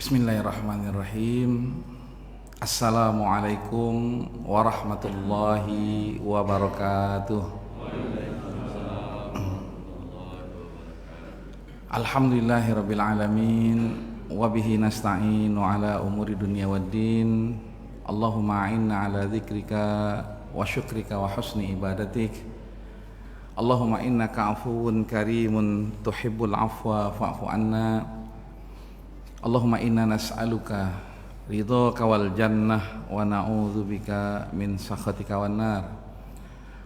Bismillahirrahmanirrahim. Assalamualaikum warahmatullahi wabarakatuh. Alhamdulillahirabbil alamin wa bihi nasta'inu ala umuri dunya waddin. Allahumma a'inna ala dzikrika wa syukrika wa husni ibadatik. Allahumma innaka afuwun karimun tuhibbul afwa fa'fu anna. Allahumma inna nas'aluka ridhaka wal jannah wa na'udzubika min sakhatika wan nar.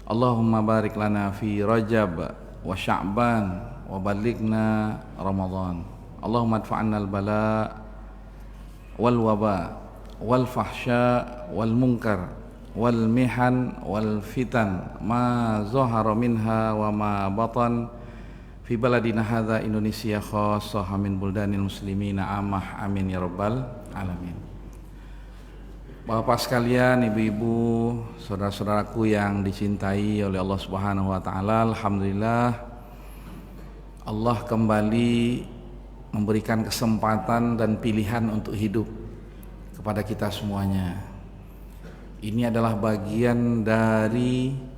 Allahumma barik lana fi Rajab wa Sya'ban wa ballighna Ramadan. Allahumma adfa'anna al bala wal waba wal fahsya wal munkar wal mihan wal fitan ma zahara minha wa ma batan fi baladina hadza Indonesia khassah min buldanil muslimina amah amin ya rabbal alamin. Bapak sekalian, ibu-ibu, saudara-saudaraku yang dicintai oleh Allah Subhanahu wa taala, alhamdulillah Allah kembali memberikan kesempatan dan pilihan untuk hidup kepada kita semuanya. Ini adalah bagian dari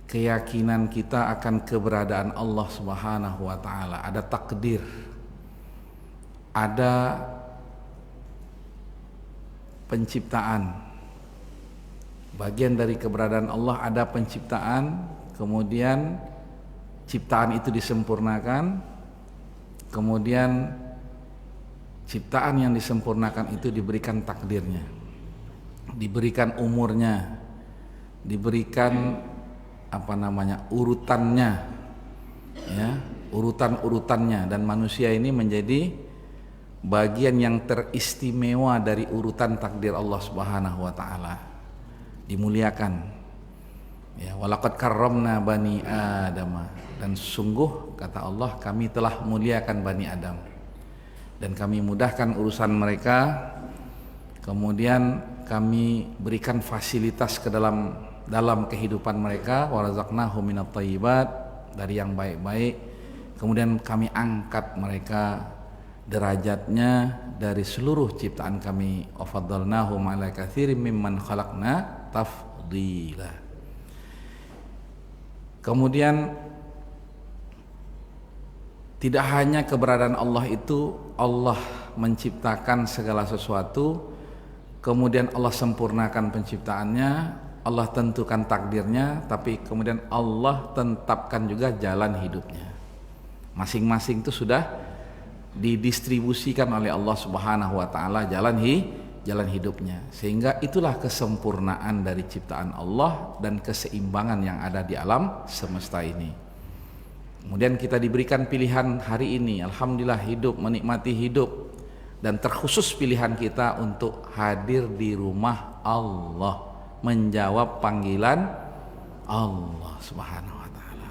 keyakinan kita akan keberadaan Allah Subhanahu wa taala. Ada takdir, ada penciptaan. Bagian dari keberadaan Allah ada penciptaan, kemudian ciptaan itu disempurnakan, kemudian ciptaan yang disempurnakan itu diberikan takdirnya, diberikan umurnya, diberikan urutannya, ya, urutan-urutannya, dan manusia ini menjadi bagian yang teristimewa dari urutan takdir Allah Subhanahu wa taala. Dimuliakan. Ya, walaqad karramna bani Adam, dan sungguh kata Allah, kami telah muliakan Bani Adam dan kami mudahkan urusan mereka, kemudian kami berikan fasilitas ke dalam kehidupan mereka, warazaqnahum minat thayyibat, dari yang baik-baik, kemudian kami angkat mereka derajatnya dari seluruh ciptaan kami, wafaddalnahum ala katsirin mimman khalaqna tafdila. Kemudian tidak hanya keberadaan Allah itu, Allah menciptakan segala sesuatu, kemudian Allah sempurnakan penciptaannya, Allah tentukan takdirnya, tapi kemudian Allah tetapkan juga jalan hidupnya. Masing-masing itu sudah didistribusikan oleh Allah Subhanahu wa taala jalan hidupnya. Sehingga itulah kesempurnaan dari ciptaan Allah dan keseimbangan yang ada di alam semesta ini. Kemudian kita diberikan pilihan hari ini, alhamdulillah, hidup, menikmati hidup, dan terkhusus pilihan kita untuk hadir di rumah Allah, menjawab panggilan Allah Subhanahu wa taala.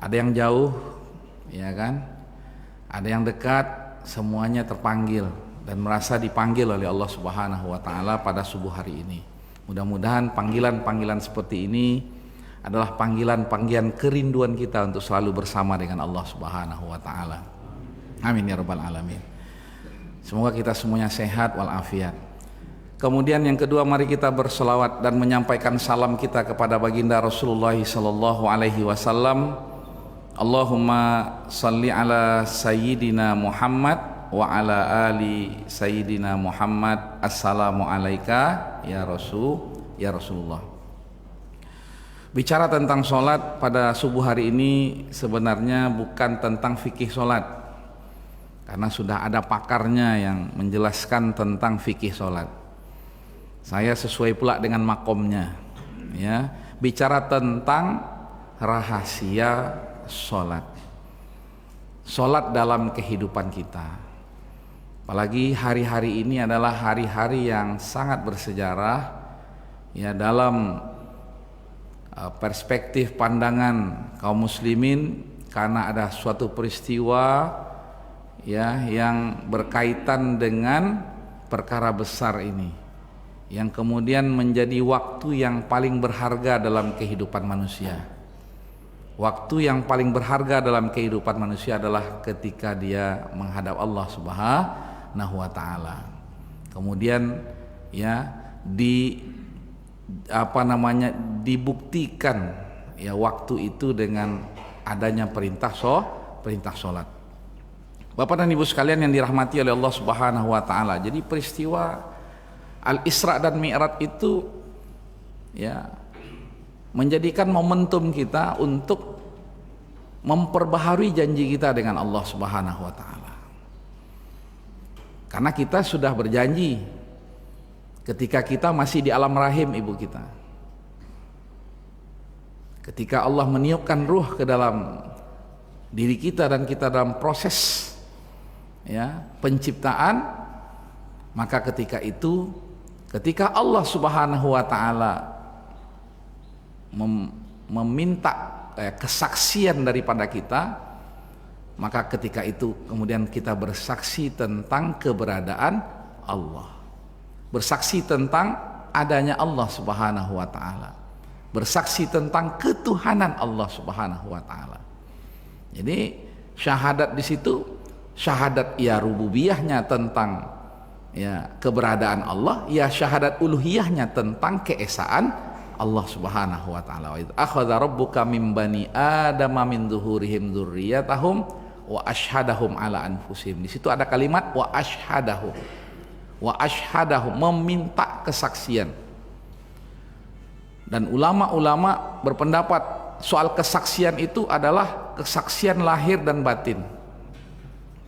Ada yang jauh, ya kan? Ada yang dekat, semuanya terpanggil dan merasa dipanggil oleh Allah Subhanahu wa taala pada subuh hari ini. Mudah-mudahan panggilan-panggilan seperti ini adalah panggilan-panggilan kerinduan kita untuk selalu bersama dengan Allah Subhanahu wa taala. Amin ya rabbal alamin. Semoga kita semuanya sehat walafiat. Kemudian yang kedua, mari kita berselawat dan menyampaikan salam kita kepada baginda Rasulullah sallallahu alaihi wasallam. Allahumma salli ala sayyidina Muhammad wa ala ali sayyidina Muhammad. Assalamu alayka ya Rasulullah. Bicara tentang sholat pada subuh hari ini sebenarnya bukan tentang fikih sholat, karena sudah ada pakarnya yang menjelaskan tentang fikih sholat. Saya sesuai pula dengan makomnya, ya, bicara tentang rahasia sholat, sholat dalam kehidupan kita. Apalagi hari-hari ini adalah hari-hari yang sangat bersejarah, ya, dalam perspektif pandangan kaum muslimin, karena ada suatu peristiwa, ya, yang berkaitan dengan perkara besar ini, yang kemudian menjadi waktu yang paling berharga dalam kehidupan manusia. Waktu yang paling berharga dalam kehidupan manusia adalah ketika dia menghadap Allah Subhanahu Subhanahu wa taala. Kemudian ya dibuktikan ya waktu itu dengan adanya perintah salat. Bapak dan Ibu sekalian yang dirahmati oleh Allah Subhanahu wa taala. Jadi peristiwa Al-Isra dan Mi'raj itu ya menjadikan momentum kita untuk memperbaharui janji kita dengan Allah Subhanahu wa taala. Karena kita sudah berjanji ketika kita masih di alam rahim ibu kita. Ketika Allah meniupkan ruh ke dalam diri kita dan kita dalam proses ya penciptaan, maka ketika itu ketika Allah Subhanahu wa taala meminta kesaksian daripada kita, maka ketika itu kemudian kita bersaksi tentang keberadaan Allah, bersaksi tentang adanya Allah Subhanahu wa taala, bersaksi tentang ketuhanan Allah Subhanahu wa taala. Jadi syahadat di situ syahadat ya rububiyahnya tentang ya keberadaan Allah, ya syahadat uluhiyahnya tentang keesaan Allah Subhanahu wa taala. Wa idz akhadha rabbuka min bani adama min zuhurihim dzurriyyatahum wa asyhadahum ala anfusihim. Di situ ada kalimat wa asyhadahum. Wa asyhadahum, meminta kesaksian. Dan ulama-ulama berpendapat soal kesaksian itu adalah kesaksian lahir dan batin.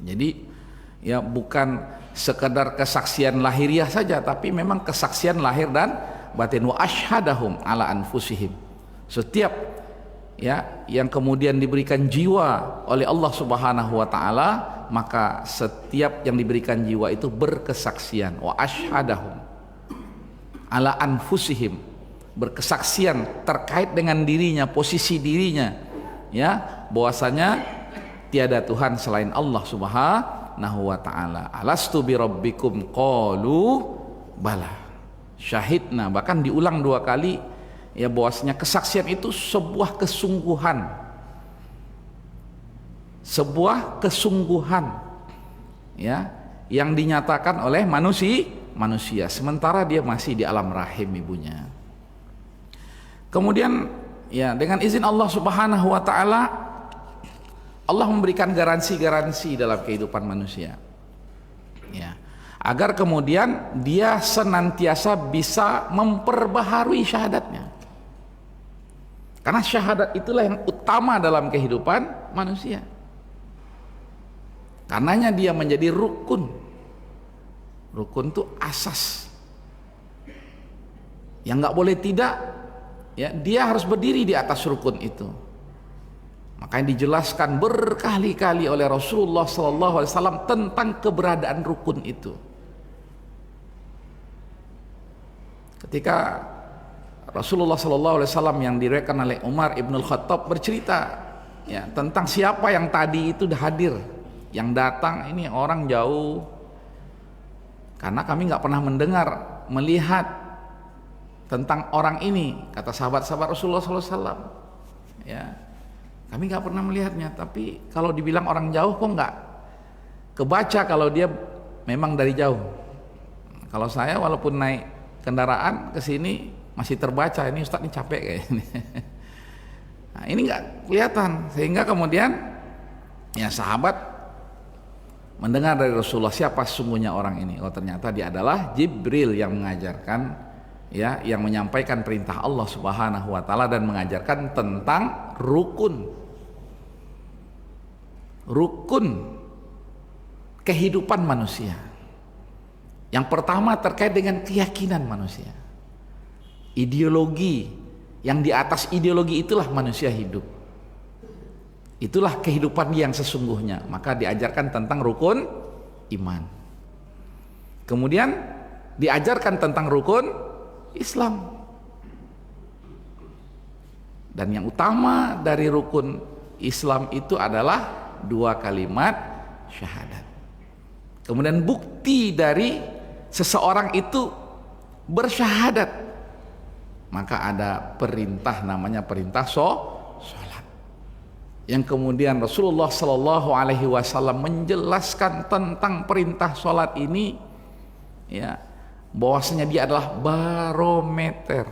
Jadi ya bukan sekedar kesaksian lahiriah saja, tapi memang kesaksian lahir dan batin. Wa asyhadahum ala anfusihim. Setiap ya yang kemudian diberikan jiwa oleh Allah Subhanahu wa taala, maka setiap yang diberikan jiwa itu berkesaksian. Wa asyhadahum ala anfusihim, berkesaksian terkait dengan dirinya, posisi dirinya, ya bahwasanya tiada Tuhan selain Allah Subhanahu wa taala. Alastu bi rabbikum qalu bala syahidna. Bahkan diulang 2 kali ya bahwasanya kesaksian itu sebuah kesungguhan. Sebuah kesungguhan ya yang dinyatakan oleh manusia sementara dia masih di alam rahim ibunya. Kemudian ya dengan izin Allah Subhanahu wa taala Allah memberikan garansi-garansi dalam kehidupan manusia ya, agar kemudian dia senantiasa bisa memperbaharui syahadatnya, karena syahadat itulah yang utama dalam kehidupan manusia. Karenanya dia menjadi rukun. Rukun itu asas yang nggak boleh tidak ya, dia harus berdiri di atas rukun itu. Makanya dijelaskan berkali-kali oleh Rasulullah SAW tentang keberadaan rukun itu. Ketika Rasulullah SAW yang diriwayatkan oleh Umar ibn al-Khattab bercerita ya tentang siapa yang tadi itu hadir, yang datang ini orang jauh, karena kami nggak pernah mendengar, melihat tentang orang ini, kata sahabat-sahabat Rasulullah SAW ya. Kami nggak pernah melihatnya, tapi kalau dibilang orang jauh kok nggak kebaca kalau dia memang dari jauh. Kalau saya walaupun naik kendaraan ke sini masih terbaca, ini Ustadz ini capek kayak ini. Nah, ini nggak kelihatan, sehingga kemudian ya sahabat mendengar dari Rasulullah siapa sesungguhnya orang ini. Oh ternyata dia adalah Jibril yang mengajarkan ya, yang menyampaikan perintah Allah Subhanahu wa taala dan mengajarkan tentang rukun kehidupan manusia. Yang pertama terkait dengan keyakinan manusia, ideologi, yang di atas ideologi itulah manusia hidup, itulah kehidupan yang sesungguhnya. Maka diajarkan tentang rukun iman, kemudian diajarkan tentang rukun Islam, dan yang utama dari rukun Islam itu adalah 2 kalimat syahadat. Kemudian bukti dari seseorang itu bersyahadat, maka ada perintah namanya perintah sholat, yang kemudian Rasulullah Shallallahu Alaihi Wasallam menjelaskan tentang perintah sholat ini, ya, bahwasanya dia adalah barometer,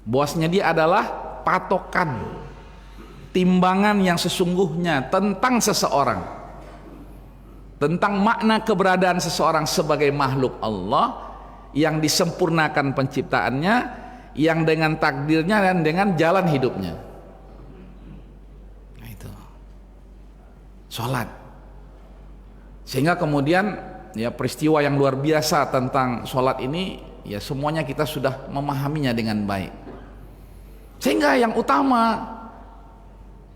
bahwasanya dia adalah patokan, timbangan yang sesungguhnya tentang seseorang, tentang makna keberadaan seseorang sebagai makhluk Allah yang disempurnakan penciptaannya, yang dengan takdirnya dan dengan jalan hidupnya. Nah itu sholat. Sehingga kemudian ya peristiwa yang luar biasa tentang sholat ini, ya semuanya kita sudah memahaminya dengan baik. Sehingga yang utama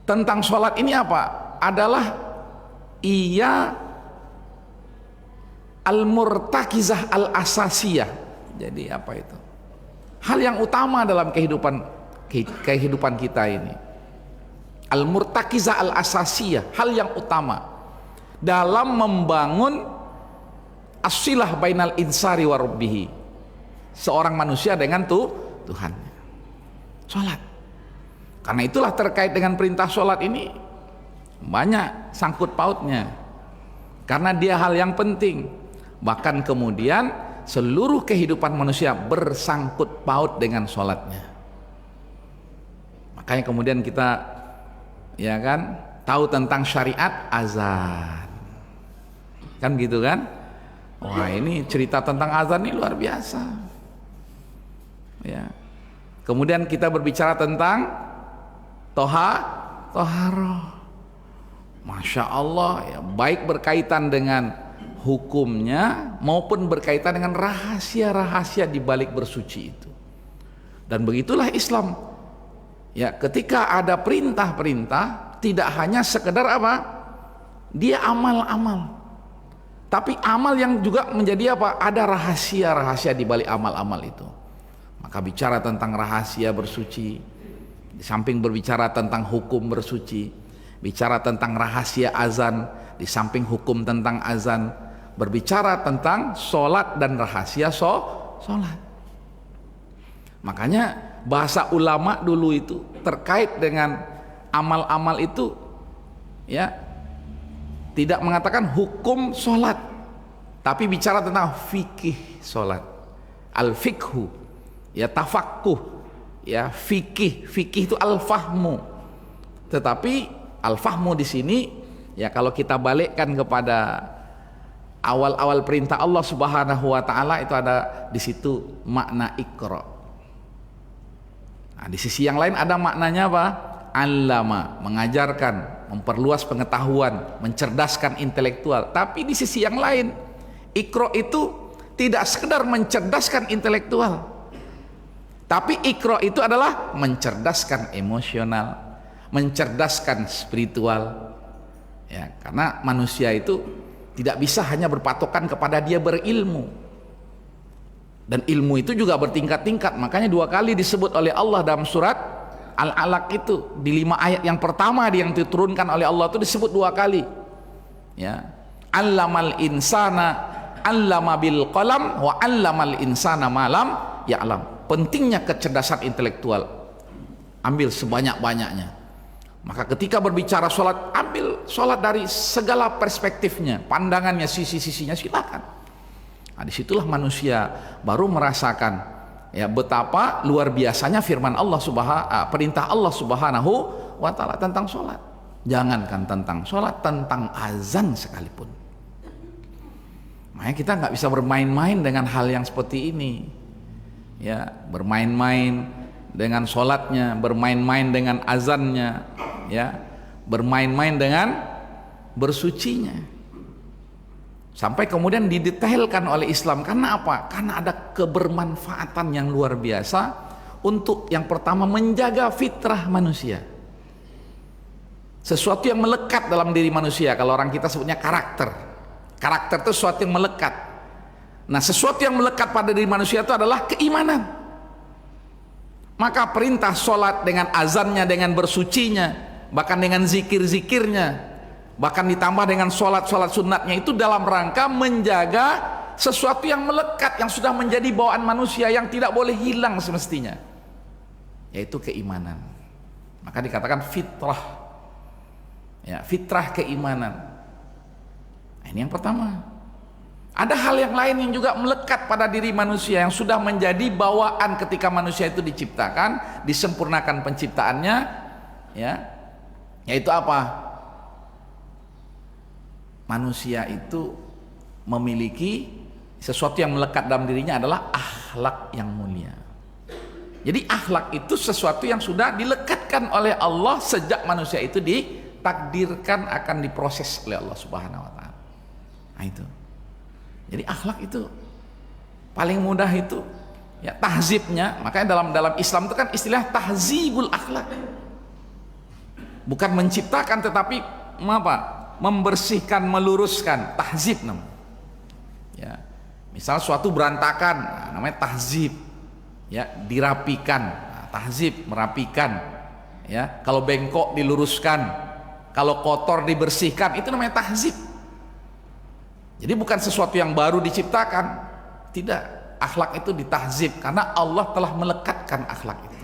tentang sholat ini apa? Adalah ia al-murtakizah al-asasiyah. Jadi apa itu? Hal yang utama dalam kehidupan kita ini. Al-murtakizah al-asasiyah, hal yang utama dalam membangun as-silah bainal insari wa rabbihi. Seorang manusia dengan Tuhannya. Sholat. Karena itulah terkait dengan perintah sholat ini banyak sangkut pautnya. Karena dia hal yang penting. Bahkan kemudian seluruh kehidupan manusia bersangkut paut dengan sholatnya. Makanya kemudian kita ya kan tahu tentang syariat azan, kan gitu kan. Wah ini cerita tentang azan ini luar biasa ya. Kemudian kita berbicara tentang toharoh, Masya Allah ya, baik berkaitan dengan hukumnya maupun berkaitan dengan rahasia-rahasia di balik bersuci itu. Dan begitulah Islam. Ya, ketika ada perintah-perintah tidak hanya sekedar apa? Dia amal-amal. Tapi amal yang juga menjadi apa? Ada rahasia-rahasia di balik amal-amal itu. Maka bicara tentang rahasia bersuci, di samping berbicara tentang hukum bersuci, bicara tentang rahasia azan, di samping hukum tentang azan, berbicara tentang sholat dan rahasia sholat. Makanya bahasa ulama dulu itu terkait dengan amal-amal itu ya tidak mengatakan hukum sholat, tapi bicara tentang fikih sholat, al-fikhu ya, tafakkuh ya, fikih itu al-fahmu. Tetapi al-fahmu di sini ya kalau kita balikkan kepada awal-awal perintah Allah Subhanahu wa taala itu ada di situ makna iqra. Nah, di sisi yang lain ada maknanya apa? Allama, mengajarkan, memperluas pengetahuan, mencerdaskan intelektual. Tapi di sisi yang lain, iqra itu tidak sekedar mencerdaskan intelektual. Tapi iqra itu adalah mencerdaskan emosional, mencerdaskan spiritual. Ya, karena manusia itu tidak bisa hanya berpatokan kepada dia berilmu, dan ilmu itu juga bertingkat-tingkat. Makanya 2 kali disebut oleh Allah dalam surat Al-Alaq itu, di 5 ayat yang pertama yang diturunkan oleh Allah itu disebut 2 kali ya. Allamal insana allama bil qalam wa allamal insana malam ya'lam. Pentingnya kecerdasan intelektual, ambil sebanyak-banyaknya. Maka ketika berbicara sholat, ambil sholat dari segala perspektifnya, pandangannya, sisi-sisinya, silakan. Nah, disitulah manusia baru merasakan ya betapa luar biasanya firman Allah perintah Allah Subhanahu wa taala tentang sholat. Jangankan tentang sholat, tentang azan sekalipun. Makanya kita nggak bisa bermain-main dengan hal yang seperti ini. Ya, bermain-main dengan sholatnya, bermain-main dengan azannya, ya, bermain-main dengan bersucinya, sampai kemudian didetailkan oleh Islam. Karena apa? Karena ada kebermanfaatan yang luar biasa untuk yang pertama menjaga fitrah manusia, sesuatu yang melekat dalam diri manusia. Kalau orang kita sebutnya karakter itu sesuatu yang melekat. Nah, sesuatu yang melekat pada diri manusia itu adalah keimanan. Maka perintah sholat dengan azannya, dengan bersucinya, bahkan dengan zikir-zikirnya, bahkan ditambah dengan sholat-sholat sunatnya, itu dalam rangka menjaga sesuatu yang melekat, yang sudah menjadi bawaan manusia, yang tidak boleh hilang semestinya, yaitu keimanan. Maka dikatakan fitrah. Ya, fitrah keimanan. Nah, ini yang pertama. Ada hal yang lain yang juga melekat pada diri manusia yang sudah menjadi bawaan ketika manusia itu diciptakan, disempurnakan penciptaannya, ya. Yaitu apa? Manusia itu memiliki sesuatu yang melekat dalam dirinya adalah akhlak yang mulia. Jadi akhlak itu sesuatu yang sudah dilekatkan oleh Allah sejak manusia itu ditakdirkan akan diproses oleh Allah Subhanahu wa taala. Nah itu. Jadi akhlak itu paling mudah itu ya tahzibnya. Makanya dalam Islam itu kan istilah tahzibul akhlak. Bukan menciptakan tetapi apa? Membersihkan, meluruskan, tahzib namanya. Ya. Misal suatu berantakan, nah, namanya tahzib. Ya, dirapikan. Nah, tahzib, merapikan. Ya, kalau bengkok diluruskan, kalau kotor dibersihkan, itu namanya tahzib. Jadi bukan sesuatu yang baru diciptakan, tidak. Akhlak itu ditahzib karena Allah telah melekatkan akhlak itu.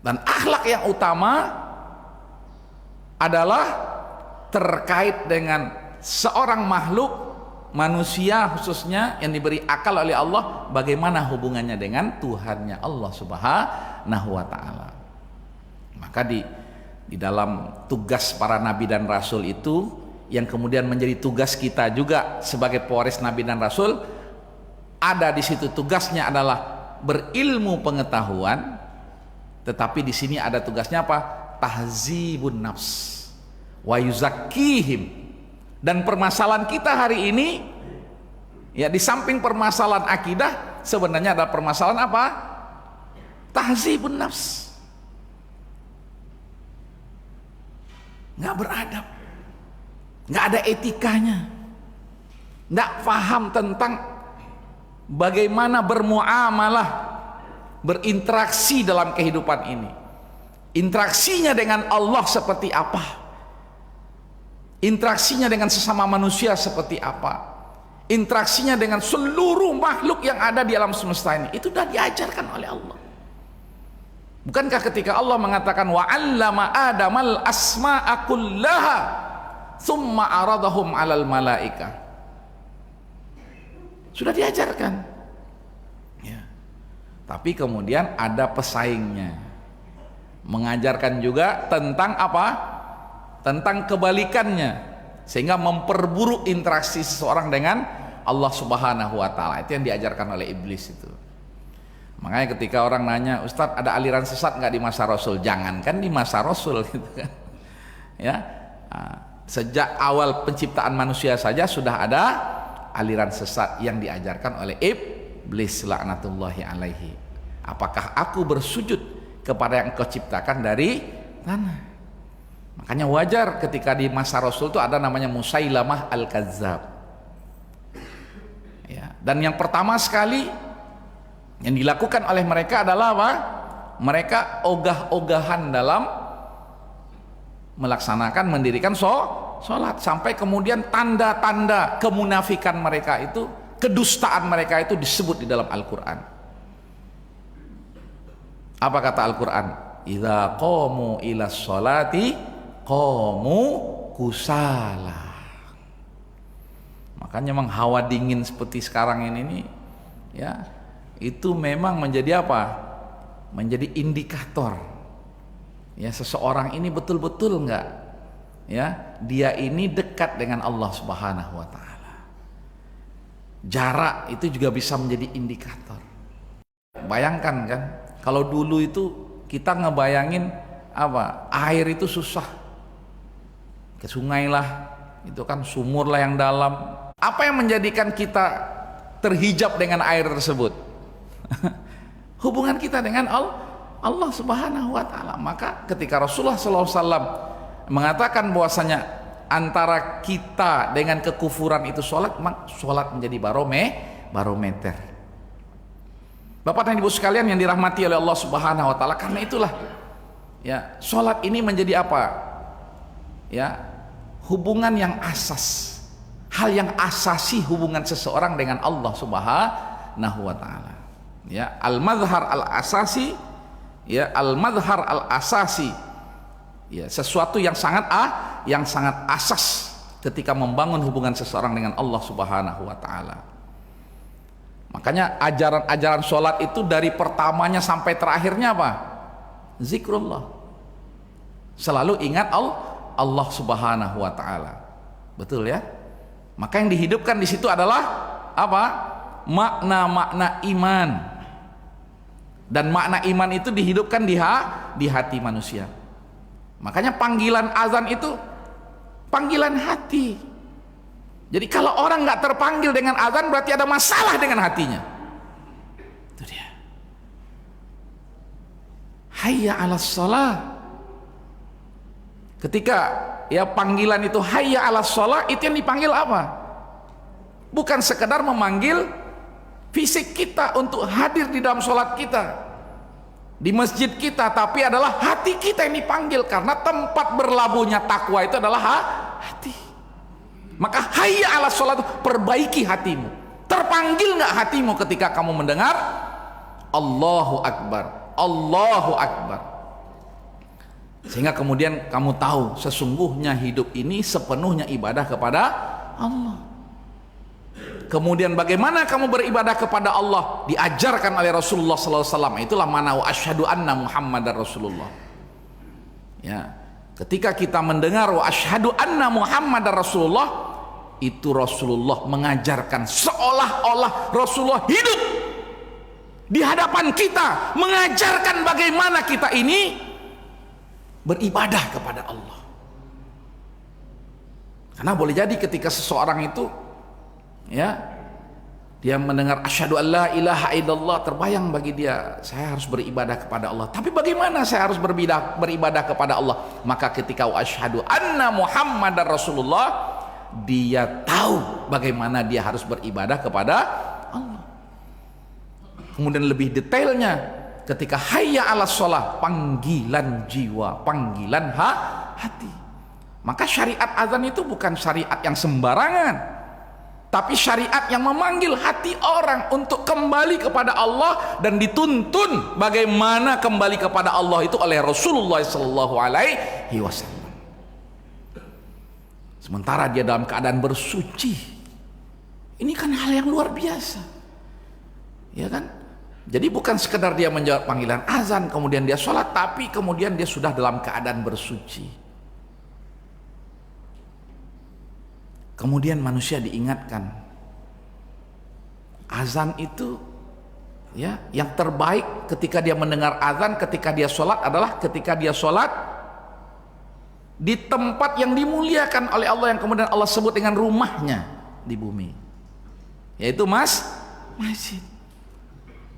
Dan akhlak yang utama adalah terkait dengan seorang makhluk manusia khususnya yang diberi akal oleh Allah, bagaimana hubungannya dengan Tuhannya Allah Subhanahu wa taala. Maka di dalam tugas para nabi dan rasul itu yang kemudian menjadi tugas kita juga sebagai pewaris nabi dan rasul, ada di situ tugasnya adalah berilmu pengetahuan, tetapi di sini ada tugasnya apa? Tahzibun nafs wa yuzakkihim. Dan permasalahan kita hari ini ya, di samping permasalahan akidah, sebenarnya ada permasalahan apa? Tahzibun nafs. Nggak beradab, nggak ada etikanya, nggak paham tentang bagaimana bermuamalah, berinteraksi dalam kehidupan ini. Interaksinya dengan Allah seperti apa, interaksinya dengan sesama manusia seperti apa, interaksinya dengan seluruh makhluk yang ada di alam semesta ini, itu sudah diajarkan oleh Allah. Bukankah ketika Allah mengatakan wa 'allama adamal asma'a kullaha tsumma aradahum 'alal malaikah, sudah diajarkan ya. Tapi kemudian ada pesaingnya, mengajarkan juga tentang apa? Tentang kebalikannya, sehingga memperburuk interaksi seseorang dengan Allah Subhanahu wa taala. Itu yang diajarkan oleh iblis itu. Makanya ketika orang nanya, Ustadz ada aliran sesat nggak di masa Rasul? Jangankan di masa Rasul gitu kan. Ya, sejak awal penciptaan manusia saja sudah ada aliran sesat yang diajarkan oleh iblis laknatullahi alaihi. Apakah aku bersujud kepada yang engkau ciptakan dari tanah? Makanya wajar ketika di masa Rasul itu ada namanya Musailamah al-Kazzab. Ya, dan yang pertama sekali yang dilakukan oleh mereka adalah apa? Mereka ogah-ogahan dalam melaksanakan, mendirikan sholat, sampai kemudian tanda-tanda kemunafikan mereka itu, kedustaan mereka itu disebut di dalam Al-Quran. Apa kata Al-Quran? Idza qamu ila sholati qamu kusala. Makanya memang hawa dingin seperti sekarang ini nih, ya, itu memang menjadi apa? Menjadi indikator ya, seseorang ini betul-betul enggak ya, dia ini dekat dengan Allah Subhanahu wa taala. Jarak itu juga bisa menjadi indikator. Bayangkan kan, kalau dulu itu kita ngebayangin apa? Air itu susah. Ke sungai lah, itu kan sumur lah yang dalam. Apa yang menjadikan kita terhijab dengan air tersebut? Hubungan kita dengan Allah Subhanahu wa taala. Maka ketika Rasulullah SAW mengatakan bahwasanya antara kita dengan kekufuran itu sholat, sholat menjadi barometer. Bapak dan Ibu sekalian yang dirahmati oleh Allah Subhanahu wa taala, karena itulah ya, sholat ini menjadi apa? Ya, hubungan yang asas, hal yang asasi hubungan seseorang dengan Allah Subhanahu wa taala. Ya, al-madhhar al-asasi, ya, al-madhhar al-asasi Ya, sesuatu yang sangat asas ketika membangun hubungan seseorang dengan Allah Subhanahu wa taala. Makanya ajaran-ajaran sholat itu dari pertamanya sampai terakhirnya apa? Zikrullah. Selalu ingat Allah Subhanahu wa taala. Betul ya? Maka yang dihidupkan di situ adalah apa? Makna-makna iman. Dan makna iman itu dihidupkan di hati manusia. Makanya panggilan azan itu panggilan hati. Jadi kalau orang nggak terpanggil dengan azan berarti ada masalah dengan hatinya. Itu dia. Hayya 'alas shalah. Ketika ya panggilan itu hayya 'alas shalah, itu yang dipanggil apa? Bukan sekedar memanggil fisik kita untuk hadir di dalam sholat kita, di masjid kita, tapi adalah hati kita yang dipanggil, karena tempat berlabuhnya takwa itu adalah hati. Maka hayya 'alas shalah, perbaiki hatimu. Terpanggil nggak hatimu ketika kamu mendengar Allahu Akbar, Allahu Akbar, sehingga kemudian kamu tahu sesungguhnya hidup ini sepenuhnya ibadah kepada Allah. Kemudian bagaimana kamu beribadah kepada Allah diajarkan oleh Rasulullah SAW. Itulah mana wa asyhadu anna Muhammadar Rasulullah. Ya, ketika kita mendengar wa asyhadu anna Muhammadar Rasulullah, itu Rasulullah mengajarkan, seolah-olah Rasulullah hidup di hadapan kita, mengajarkan bagaimana kita ini beribadah kepada Allah. Karena boleh jadi ketika seseorang itu ya, dia mendengar asyhadu alla ilaha illallah, terbayang bagi dia, saya harus beribadah kepada Allah. Tapi bagaimana saya harus beribadah kepada Allah? Maka ketika asyhadu anna Muhammadar Rasulullah, dia tahu bagaimana dia harus beribadah kepada Allah. Kemudian lebih detailnya ketika hayya 'alas shalah, panggilan jiwa, panggilan hati. Maka syariat azan itu bukan syariat yang sembarangan, tapi syariat yang memanggil hati orang untuk kembali kepada Allah, dan dituntun bagaimana kembali kepada Allah itu oleh Rasulullah SAW. Sementara dia dalam keadaan bersuci, ini kan hal yang luar biasa, ya kan? Jadi bukan sekedar dia menjawab panggilan azan kemudian dia sholat, tapi kemudian dia sudah dalam keadaan bersuci. Kemudian manusia diingatkan, azan itu ya, yang terbaik ketika dia mendengar azan, ketika dia sholat adalah ketika dia sholat di tempat yang dimuliakan oleh Allah, yang kemudian Allah sebut dengan rumahnya di bumi, yaitu masjid.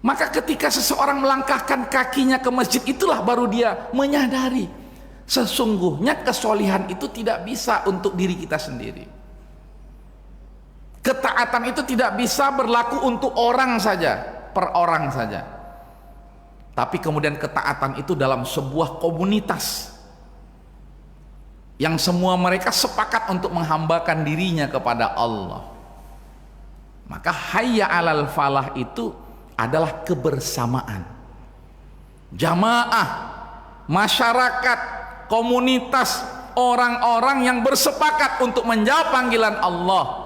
Maka ketika seseorang melangkahkan kakinya ke masjid, itulah baru dia menyadari sesungguhnya kesolihan itu tidak bisa untuk diri kita sendiri. Ketaatan itu tidak bisa berlaku untuk orang saja, per orang saja. Tapi kemudian ketaatan itu dalam sebuah komunitas yang semua mereka sepakat untuk menghambakan dirinya kepada Allah. Maka hayya 'alal falah itu adalah kebersamaan, jamaah, masyarakat, komunitas, orang-orang yang bersepakat untuk menjawab panggilan Allah.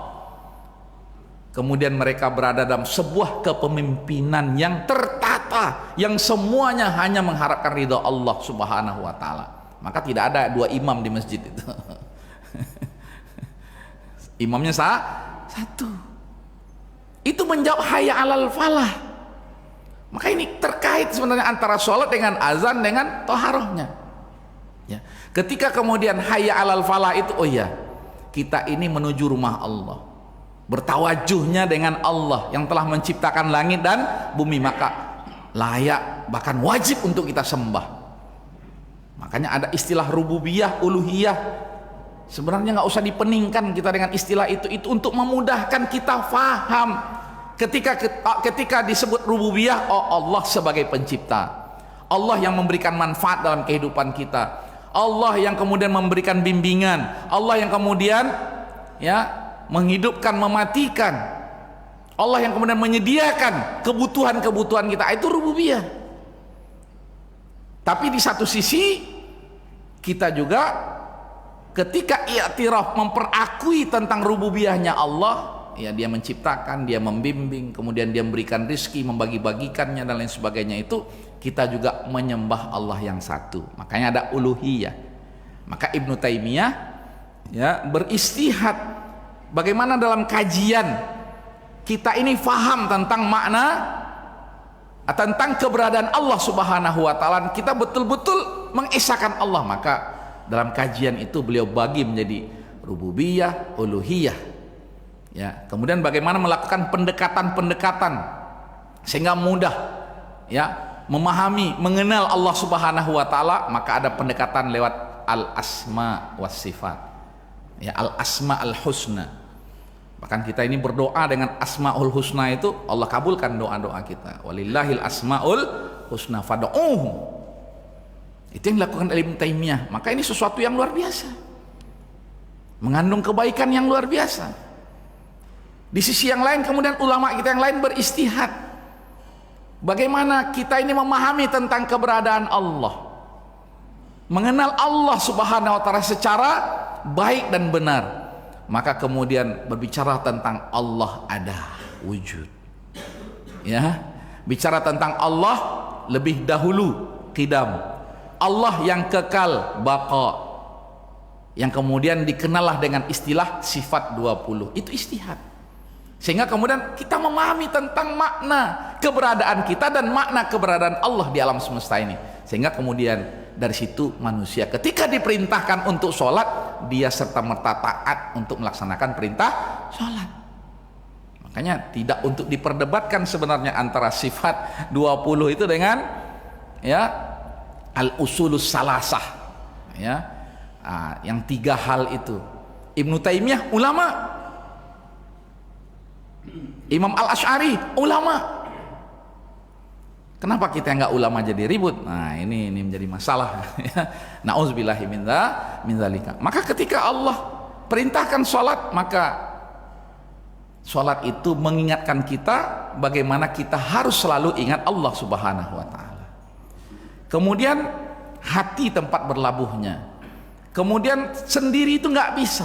Kemudian mereka berada dalam sebuah kepemimpinan yang tertata, yang semuanya hanya mengharapkan ridha Allah Subhanahu wa taala. Maka tidak ada dua imam di masjid itu. Imamnya satu. Itu menjawab hayya 'alal falah. Maka ini terkait sebenarnya antara sholat dengan azan dengan toharohnya. Ya. Ketika kemudian hayya 'alal falah itu, oh ya, kita ini menuju rumah Allah, bertawajuhnya dengan Allah yang telah menciptakan langit dan bumi, maka layak bahkan wajib untuk kita sembah. Makanya ada istilah rububiyah, uluhiyah. Sebenarnya nggak usah dipeningkan kita dengan istilah itu untuk memudahkan kita faham. Ketika disebut rububiyah, oh Allah sebagai pencipta, Allah yang memberikan manfaat dalam kehidupan kita, Allah yang kemudian memberikan bimbingan, Allah yang kemudian ya menghidupkan, mematikan, Allah yang kemudian menyediakan kebutuhan-kebutuhan kita, itu rububiyah. Tapi di satu sisi kita juga ketika i'tiraf memperakui tentang rububiyahnya Allah, ya dia menciptakan, dia membimbing, kemudian dia memberikan rizki, membagi-bagikannya dan lain sebagainya, itu kita juga menyembah Allah yang satu. Makanya ada uluhiyah. Maka Ibnu Taimiyah ya beristihad bagaimana dalam kajian kita ini faham tentang makna, tentang keberadaan Allah Subhanahu wa taala, kita betul-betul mengesahkan Allah. Maka dalam kajian itu beliau bagi menjadi rububiyah, uluhiyah. Ya, kemudian bagaimana melakukan pendekatan-pendekatan sehingga mudah ya memahami, mengenal Allah Subhanahu wa taala. Maka ada pendekatan lewat al-asma was sifat. Ya, al-asma al-husna. Bahkan kita ini berdoa dengan asmaul husna, itu Allah kabulkan doa-doa kita. Walillahil asmaul husna fad'uhu. Itu yang dilakukan oleh Ibnu Taimiyah. Maka ini sesuatu yang luar biasa, mengandung kebaikan yang luar biasa. Di sisi yang lain kemudian ulama kita yang lain beristihad bagaimana kita ini memahami tentang keberadaan Allah, mengenal Allah Subhanahu wa taala secara baik dan benar. Maka kemudian berbicara tentang Allah ada wujud, ya, bicara tentang Allah lebih dahulu qidam, Allah yang kekal baqa, yang kemudian dikenallah dengan istilah sifat 20. Itu istihad, sehingga kemudian kita memahami tentang makna keberadaan kita dan makna keberadaan Allah di alam semesta ini. Sehingga kemudian dari situ manusia ketika diperintahkan untuk sholat, dia serta-merta taat untuk melaksanakan perintah sholat. Makanya tidak untuk diperdebatkan sebenarnya antara sifat 20 itu dengan ya al-usulus salasah, ya, yang 3 hal itu. Ibnu Taimiyah ulama, Imam Al-Asy'ari ulama. Kenapa kita nggak ulama jadi ribut? Nah, ini menjadi masalah. Nauzubillahi min dzalika. Maka ketika Allah perintahkan sholat, maka sholat itu mengingatkan kita bagaimana kita harus selalu ingat Allah Subhanahu wa taala. Kemudian hati tempat berlabuhnya. Kemudian sendiri itu nggak bisa.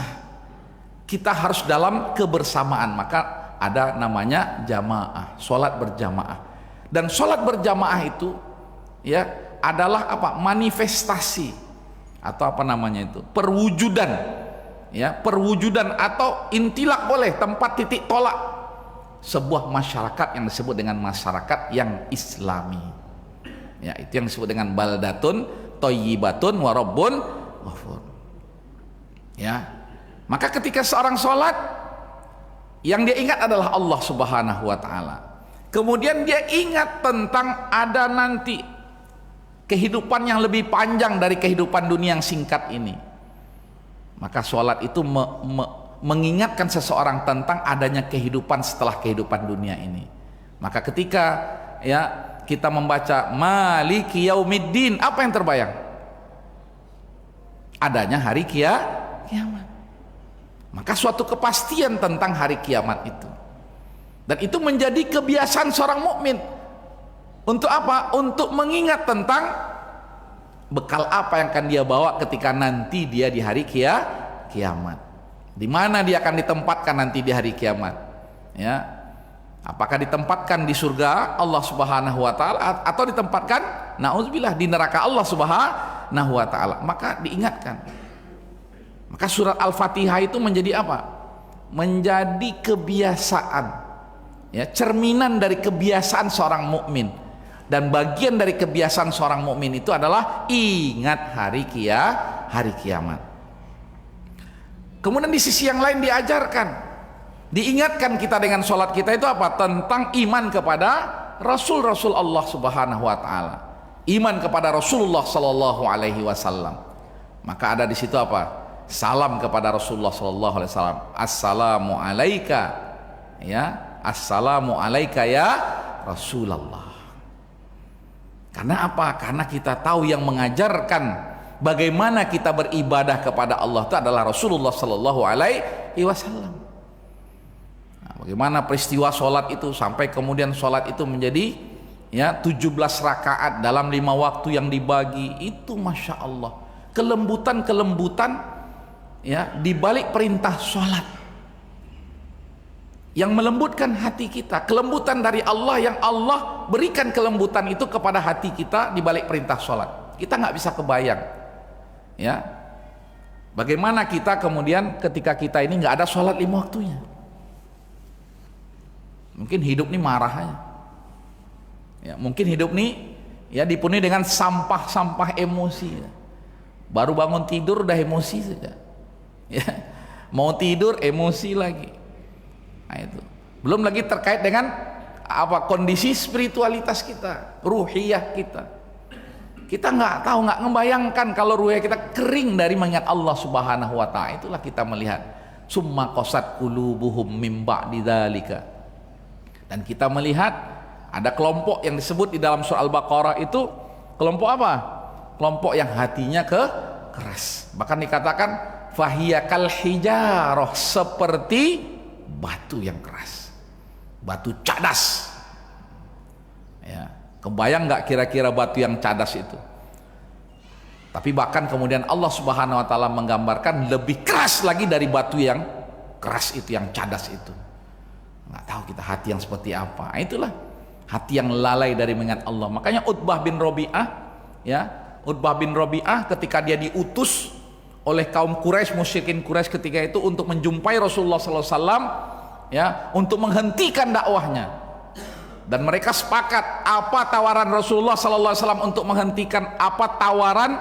Kita harus dalam kebersamaan. Maka ada namanya jamaah, sholat berjamaah. Dan sholat berjamaah itu ya adalah apa? Manifestasi atau apa namanya itu? Perwujudan, ya, perwujudan atau intilak boleh, tempat titik tolak sebuah masyarakat yang disebut dengan masyarakat yang Islami. Ya, itu yang disebut dengan baldatun thayyibatun wa rabbun ghafur. Ya. Maka ketika seorang sholat, yang dia ingat adalah Allah Subhanahu wa taala. Kemudian dia ingat tentang ada nanti kehidupan yang lebih panjang dari kehidupan dunia yang singkat ini. Maka sholat itu mengingatkan seseorang tentang adanya kehidupan setelah kehidupan dunia ini. Maka ketika ya kita membaca Maliki Yaumiddin, apa yang terbayang? Adanya hari kiamat. Maka suatu kepastian tentang hari kiamat itu. Dan itu menjadi kebiasaan seorang mukmin. Untuk apa? Untuk mengingat tentang bekal apa yang akan dia bawa ketika nanti dia di hari kiamat. Di mana dia akan ditempatkan nanti di hari kiamat? Ya. Apakah ditempatkan di surga Allah Subhanahu wa taala atau ditempatkan naudzubillah di neraka Allah Subhanahu wa taala? Maka diingatkan. Maka surat Al-Fatihah itu menjadi apa? Menjadi kebiasaan. Ya, cerminan dari kebiasaan seorang mukmin. Dan bagian dari kebiasaan seorang mukmin itu adalah ingat hari kiamat. Kemudian di sisi yang lain diajarkan, diingatkan kita dengan sholat kita itu apa? Tentang iman kepada Rasul-Rasul Allah Subhanahu wa taala. Iman kepada Rasulullah sallallahu alaihi wasallam. Maka ada di situ apa? Salam kepada Rasulullah sallallahu alaihi wasallam. Assalamu alayka, ya. Assalamu alayka ya Rasulullah. Karena apa? Karena kita tahu yang mengajarkan bagaimana kita beribadah kepada Allah itu adalah Rasulullah sallallahu alaihi wasallam. Nah, bagaimana peristiwa sholat itu sampai kemudian sholat itu menjadi ya 17 rakaat dalam 5 waktu yang dibagi, itu Masya Allah. kelembutan ya di balik perintah sholat yang melembutkan hati kita, kelembutan dari Allah yang Allah berikan kelembutan itu kepada hati kita di balik perintah sholat. Kita nggak bisa kebayang ya bagaimana kita kemudian ketika kita ini nggak ada sholat 5 waktunya, mungkin hidup ini marah aja ya, mungkin hidup ini ya dipenuhi dengan sampah-sampah emosi ya. Baru bangun tidur udah emosi saja ya, mau tidur emosi lagi. Nah itu belum lagi terkait dengan apa kondisi spiritualitas kita, ruhiyah kita nggak tahu, nggak membayangkan kalau ruhiyah kita kering dari mengingat Allah Subhanahu wa ta'ala. Itulah kita melihat summa qasat qulubuhum mim ba'di dzalika, dan kita melihat ada kelompok yang disebut di dalam surah Al-Baqarah itu kelompok apa? Kelompok yang hatinya keras, bahkan dikatakan fahiya kal hijarah, seperti batu yang keras, batu cadas ya. Kebayang nggak kira-kira batu yang cadas itu? Tapi bahkan kemudian Allah Subhanahu wa ta'ala menggambarkan lebih keras lagi dari batu yang keras itu, yang cadas itu. Nggak tahu kita hati yang seperti apa. Nah, itulah hati yang lalai dari mengingat Allah. Makanya Utbah bin Rabi'ah ya, Utbah bin Rabi'ah ketika dia diutus oleh kaum Quraisy, musyrikin Quraisy ketika itu untuk menjumpai Rasulullah SAW ya, untuk menghentikan dakwahnya, dan mereka sepakat apa tawaran Rasulullah SAW untuk menghentikan, apa tawaran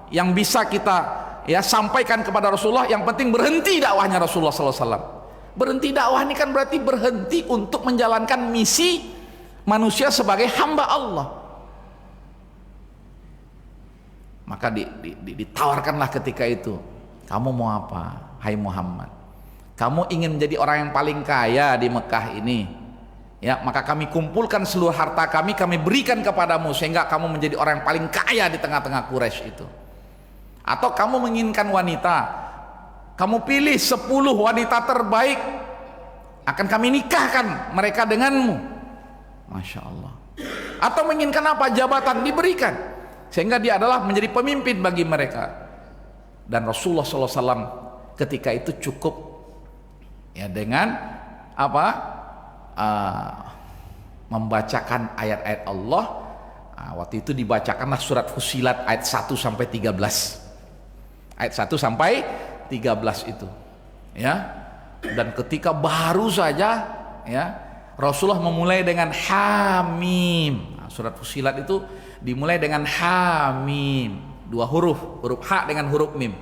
yang bisa kita ya sampaikan kepada Rasulullah. Yang penting berhenti dakwahnya Rasulullah SAW. Berhenti dakwah ini kan berarti berhenti untuk menjalankan misi manusia sebagai hamba Allah. Maka ditawarkanlah ketika itu, kamu mau apa hai Muhammad? Kamu ingin menjadi orang yang paling kaya di Mekah ini ya, maka kami kumpulkan seluruh harta kami berikan kepadamu sehingga kamu menjadi orang yang paling kaya di tengah-tengah Quraisy itu. Atau kamu menginginkan wanita, kamu pilih 10 wanita terbaik, akan kami nikahkan mereka denganmu. Masya Allah. Atau menginginkan apa? Jabatan, diberikan, sehingga dia adalah menjadi pemimpin bagi mereka. Dan Rasulullah SAW ketika itu cukup ya dengan apa? Membacakan ayat-ayat Allah. Waktu itu dibacakanlah surat Fussilat ayat 1 sampai 13. Ayat 1 sampai 13 itu ya. Dan ketika baru saja ya Rasulullah memulai dengan Hamim. Surat Fussilat itu dimulai dengan Hamim, 2 huruf, huruf H dengan huruf Mim.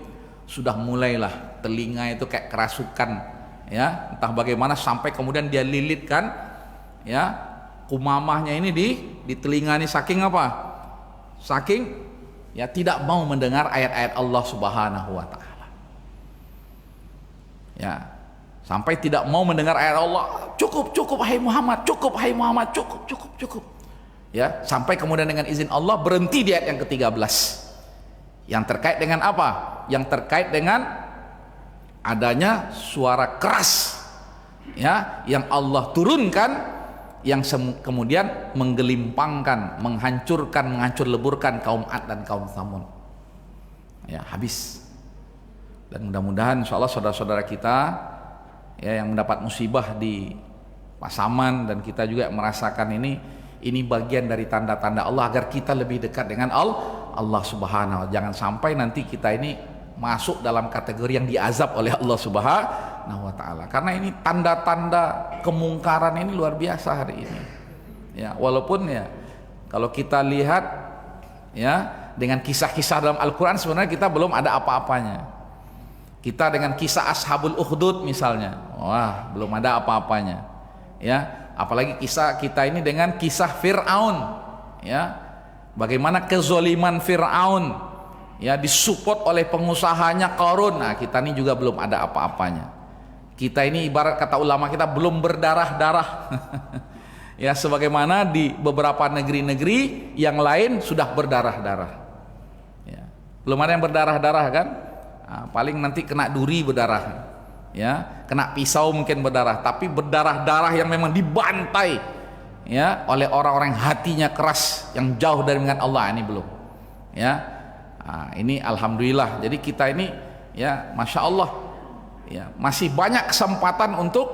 Sudah mulailah telinga itu kayak kerasukan ya, entah bagaimana sampai kemudian dia lilitkan ya kumamahnya ini di telinga ini, saking apa? Saking ya tidak mau mendengar ayat-ayat Allah Subhanahu wa ta'ala ya, sampai tidak mau mendengar ayat Allah. Cukup hai Muhammad, cukup hai Muhammad, cukup ya, sampai kemudian dengan izin Allah berhenti di ayat yang ke-13 yang terkait dengan apa? Yang terkait dengan adanya suara keras ya yang Allah turunkan, yang kemudian menggelimpangkan, menghancur leburkan kaum Ad dan kaum Tsamud ya, habis. Dan mudah-mudahan insyaallah saudara-saudara kita ya yang mendapat musibah di Pasaman dan kita juga merasakan ini bagian dari tanda-tanda Allah agar kita lebih dekat dengan Allah Subhanahu wa ta'ala. Jangan sampai nanti kita ini masuk dalam kategori yang diazab oleh Allah Subhanahu wa ta'ala, karena ini tanda-tanda kemungkaran ini luar biasa hari ini ya. Walaupun ya kalau kita lihat ya dengan kisah-kisah dalam Al-Quran sebenarnya kita belum ada apa-apanya. Kita dengan kisah Ashabul Ukhdud misalnya, wah belum ada apa-apanya ya. Apalagi kisah kita ini dengan kisah Fir'aun ya, bagaimana kezoliman Fir'aun ya, disupport oleh pengusahanya Qarun. Nah kita ini juga belum ada apa-apanya. Kita ini ibarat kata ulama kita belum berdarah-darah ya, sebagaimana di beberapa negeri-negeri yang lain sudah berdarah-darah ya. Belum ada yang berdarah-darah kan. Nah, paling nanti kena duri berdarah ya, kena pisau mungkin berdarah, tapi berdarah-darah yang memang dibantai ya oleh orang-orang yang hatinya keras, yang jauh dari mengingat Allah, ini belum ya. Nah, ini alhamdulillah. Jadi kita ini ya masya Allah ya masih banyak kesempatan untuk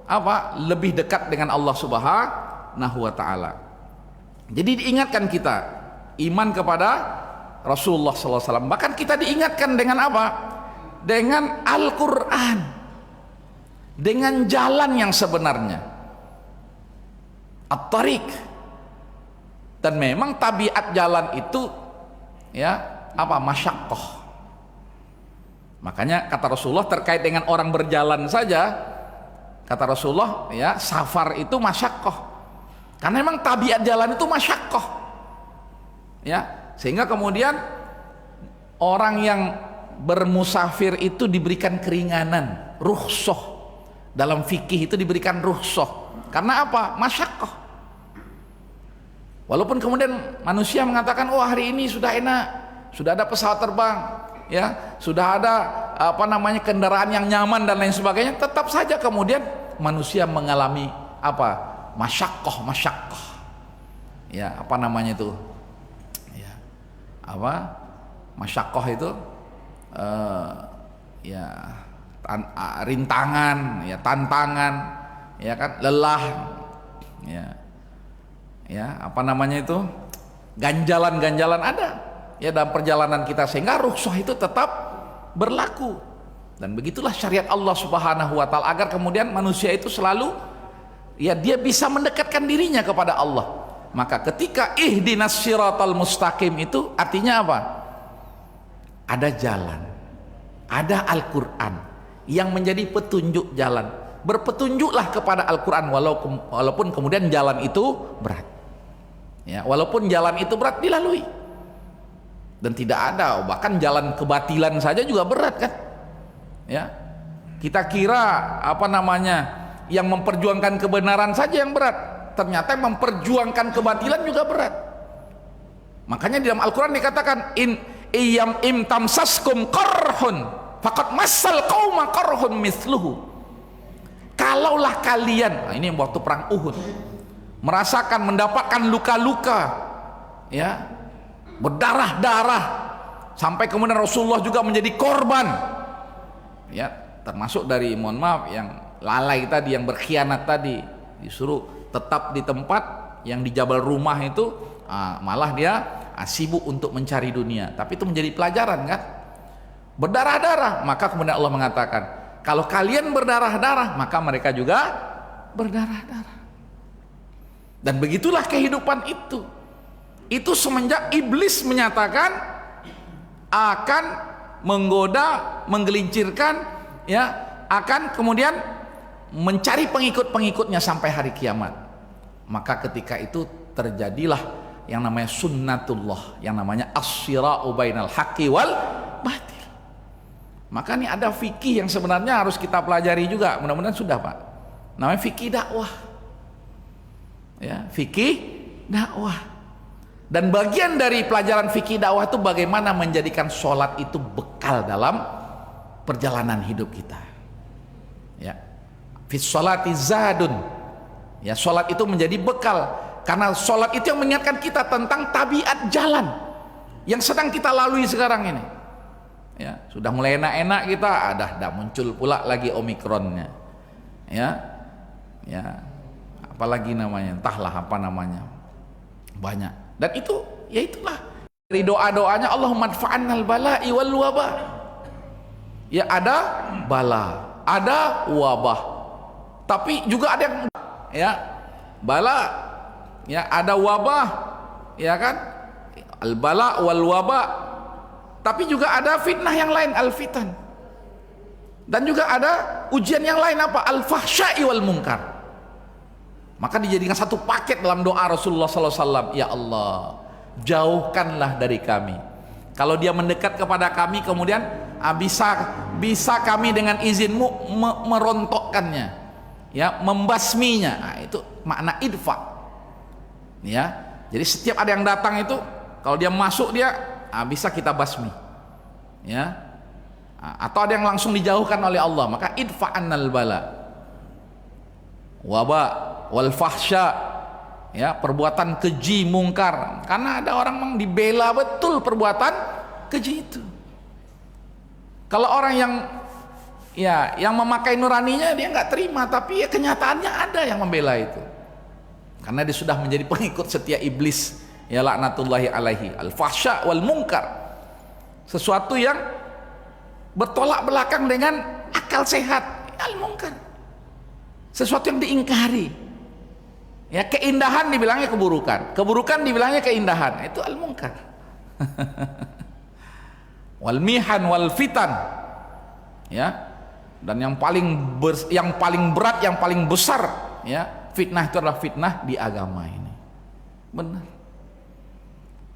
apa? Lebih dekat dengan Allah Subhanahu wa taala. Jadi diingatkan kita iman kepada Rasulullah SAW. Bahkan kita diingatkan dengan apa? Dengan Al-Quran, dengan jalan yang sebenarnya, at-tariq. Dan memang tabiat jalan itu ya apa? Masyaqqah. Makanya kata Rasulullah terkait dengan orang berjalan saja, kata Rasulullah ya safar itu masyaqqah. Karena memang tabiat jalan itu masyaqqah. Ya, sehingga kemudian orang yang bermusafir itu diberikan keringanan, rukhsah. Dalam fikih itu diberikan rukhsah. Karena apa? Masyaqqah. Walaupun kemudian manusia mengatakan, oh hari ini sudah enak, sudah ada pesawat terbang, ya, sudah ada apa namanya kendaraan yang nyaman dan lain sebagainya, tetap saja kemudian manusia mengalami apa? Masyaqqah. Ya, apa namanya itu? Ya, apa? Masyaqqah itu ya rintangan, ya tantangan, ya kan, lelah, ya apa namanya itu, ganjalan ada ya dalam perjalanan kita, sehingga rukhsah itu tetap berlaku. Dan begitulah syariat Allah Subhanahu wa taala, agar kemudian manusia itu selalu ya dia bisa mendekatkan dirinya kepada Allah. Maka ketika ihdinas siratal mustaqim itu artinya apa? Ada jalan, ada Al-Quran yang menjadi petunjuk jalan. Berpetunjuklah kepada Al-Quran walaupun kemudian jalan itu berat. Ya, walaupun jalan itu berat dilalui. Dan tidak ada, bahkan jalan kebatilan saja juga berat kan? Ya. Kita kira apa namanya yang memperjuangkan kebenaran saja yang berat, ternyata yang memperjuangkan kebatilan juga berat. Makanya di dalam Al-Quran dikatakan im tamsaskum qarhun faqad massal qauma qarhun misluhu. Kalaulah kalian, nah ini waktu perang Uhud, merasakan mendapatkan luka-luka, ya, berdarah-darah, sampai kemudian Rasulullah juga menjadi korban, ya, termasuk dari, mohon maaf, yang lalai tadi, yang berkhianat tadi, disuruh tetap di tempat yang di Jabal Rumah itu, malah dia sibuk untuk mencari dunia. Tapi itu menjadi pelajaran kan, berdarah-darah. Maka kemudian Allah mengatakan, kalau kalian berdarah-darah, maka mereka juga berdarah-darah. Dan begitulah kehidupan itu. Itu semenjak iblis menyatakan akan menggoda, menggelincirkan, ya, akan kemudian mencari pengikut-pengikutnya sampai hari kiamat. Maka ketika itu terjadilah yang namanya sunnatullah, yang namanya as-sira'u bainal haqqi wal batil. Maka ini ada fikih yang sebenarnya harus kita pelajari juga. Mudah-mudahan sudah, Pak. Namanya fikih dakwah. Ya, fikih dakwah. Dan bagian dari pelajaran fikih dakwah itu bagaimana menjadikan sholat itu bekal dalam perjalanan hidup kita. Ya, fis sholati zadun. Ya, sholat itu menjadi bekal, karena sholat itu yang mengingatkan kita tentang tabiat jalan yang sedang kita lalui sekarang ini. Ya, sudah mulai enak-enak kita, ada muncul pula lagi omikronnya. Ya, apalagi namanya, entahlah apa namanya, banyak. Dan itu, ya itulah dari doa-doanya Allahumma adfa'annal bala'i wal wabah. Ya, ada bala, ada wabah, tapi juga ada yang, ya, bala, ya, ada wabah, ya kan, al bala wal wabah. Tapi juga ada fitnah yang lain, al-fitan. Dan juga ada ujian yang lain, apa? Al-fahsya'i wal munkar. Maka dijadikan satu paket dalam doa Rasulullah SAW. Ya Allah, jauhkanlah dari kami. Kalau dia mendekat kepada kami, kemudian bisa kami dengan izinmu merontokkannya, ya, membasminya. Nah, itu makna idfa. Ya, jadi setiap ada yang datang itu, kalau dia masuk dia bisa kita basmi, ya, atau ada yang langsung dijauhkan oleh Allah. Maka idfa'annal bala waba wal fahsya, ya, perbuatan keji mungkar. Karena ada orang memang dibela betul perbuatan keji itu. Kalau orang yang memakai nuraninya dia nggak terima, tapi ya kenyataannya ada yang membela itu. Karena dia sudah menjadi pengikut setia iblis, ya laknatullahi alaihi, al-fahsya wal munkar. Sesuatu yang bertolak belakang dengan akal sehat, al-munkar. Sesuatu yang diingkari. Ya, keindahan dibilangnya keburukan, keburukan dibilangnya keindahan. Itu al-munkar. Wal mihan wal fitan. Ya. Dan yang paling berat, yang paling besar, ya, fitnah itu adalah fitnah di agama ini. Benar.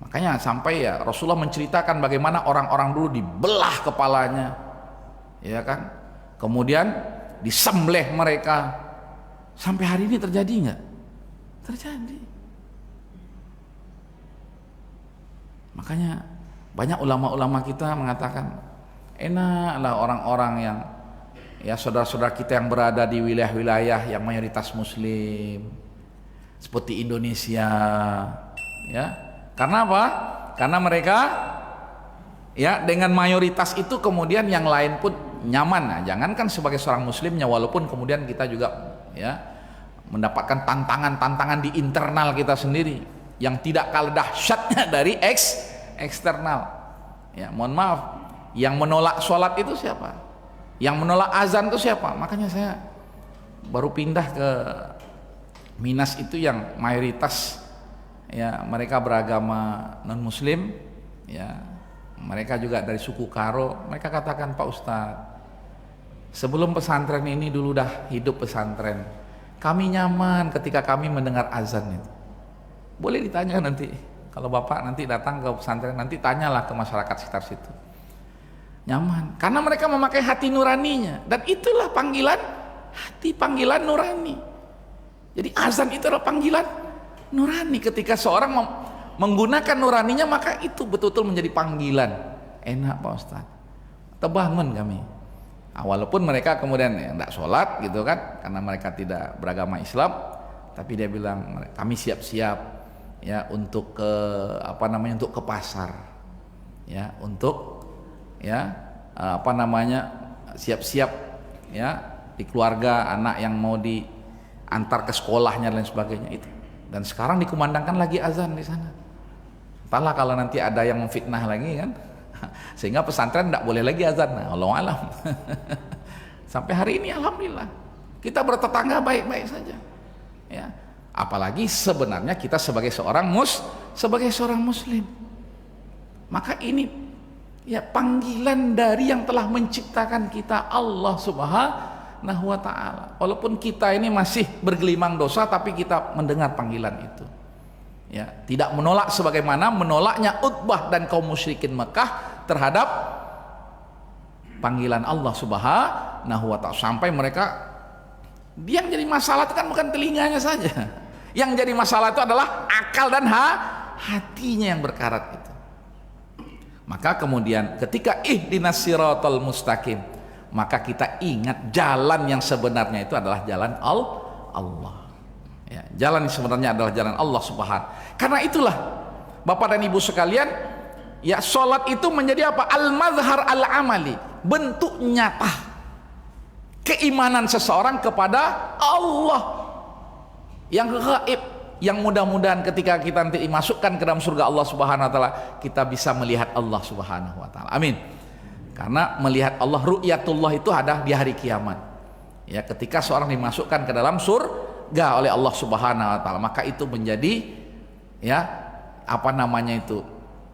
Makanya sampai ya Rasulullah menceritakan bagaimana orang-orang dulu dibelah kepalanya, ya kan? Kemudian disembelih mereka. Sampai hari ini terjadi nggak? Terjadi. Makanya banyak ulama-ulama kita mengatakan, enaklah orang-orang yang, ya, saudara-saudara kita yang berada di wilayah-wilayah yang mayoritas muslim seperti Indonesia, ya. Karena apa? Karena mereka, ya, dengan mayoritas itu kemudian yang lain pun nyaman. Nah, jangankan sebagai seorang muslimnya, walaupun kemudian kita juga, ya, mendapatkan tantangan-tantangan di internal kita sendiri yang tidak kalah dahsyatnya dari eksternal. Ya, mohon maaf, yang menolak sholat itu siapa? Yang menolak azan itu siapa? Makanya saya baru pindah ke Minas itu yang mayoritas, ya, mereka beragama non muslim, ya, mereka juga dari suku Karo. Mereka katakan, Pak Ustadz, sebelum pesantren ini dulu dah hidup pesantren, kami nyaman ketika kami mendengar azan itu. Boleh ditanya nanti, kalau Bapak nanti datang ke pesantren, nanti tanyalah ke masyarakat sekitar situ. Nyaman, karena mereka memakai hati nuraninya, dan itulah panggilan hati, panggilan nurani. Jadi azan itu adalah panggilan nurani. Ketika seorang menggunakan nuraninya, maka itu betul-betul menjadi panggilan. Enak Pak Ustadz, terbangun kami. Nah, walaupun mereka kemudian tidak sholat gitu kan, karena mereka tidak beragama Islam, tapi dia bilang kami siap-siap, ya, untuk ke untuk ke pasar, ya, untuk, ya, siap-siap, ya, di keluarga anak yang mau diantar ke sekolahnya dan lain sebagainya itu. Dan sekarang dikumandangkan lagi azan di sana. Entahlah kalau nanti ada yang memfitnah lagi kan, sehingga pesantren tidak boleh lagi azan. Nah, Allahu alam. Sampai hari ini alhamdulillah kita bertetangga baik-baik saja, ya. Apalagi sebenarnya kita sebagai seorang muslim, maka ini, ya, panggilan dari yang telah menciptakan kita, Allah Subhanahu wa ta'ala. Walaupun kita ini masih bergelimang dosa, tapi kita mendengar panggilan itu, ya, tidak menolak sebagaimana menolaknya Utbah dan kaum musyrikin Mekah terhadap panggilan Allah Subhanahu wa ta'ala. Sampai mereka, yang jadi masalah itu kan bukan telinganya saja, yang jadi masalah itu adalah akal dan hatinya yang berkarat itu. Maka kemudian ketika ihdinas siratal mustaqim, maka kita ingat jalan yang sebenarnya itu adalah jalan Allah. Ya, jalan yang sebenarnya adalah jalan Allah Subhanahu. Karena itulah Bapak dan Ibu sekalian, ya, sholat itu menjadi apa? Al-mazhar al-amali, bentuk nyata keimanan seseorang kepada Allah yang gaib, yang mudah-mudahan ketika kita nanti dimasukkan ke dalam surga Allah Subhanahu wa taala, kita bisa melihat Allah Subhanahu wa taala. Amin. Karena melihat Allah, ru'yatullah itu ada di hari kiamat. Ya, ketika seorang dimasukkan ke dalam surga oleh Allah Subhanahu wa taala, maka itu menjadi, ya,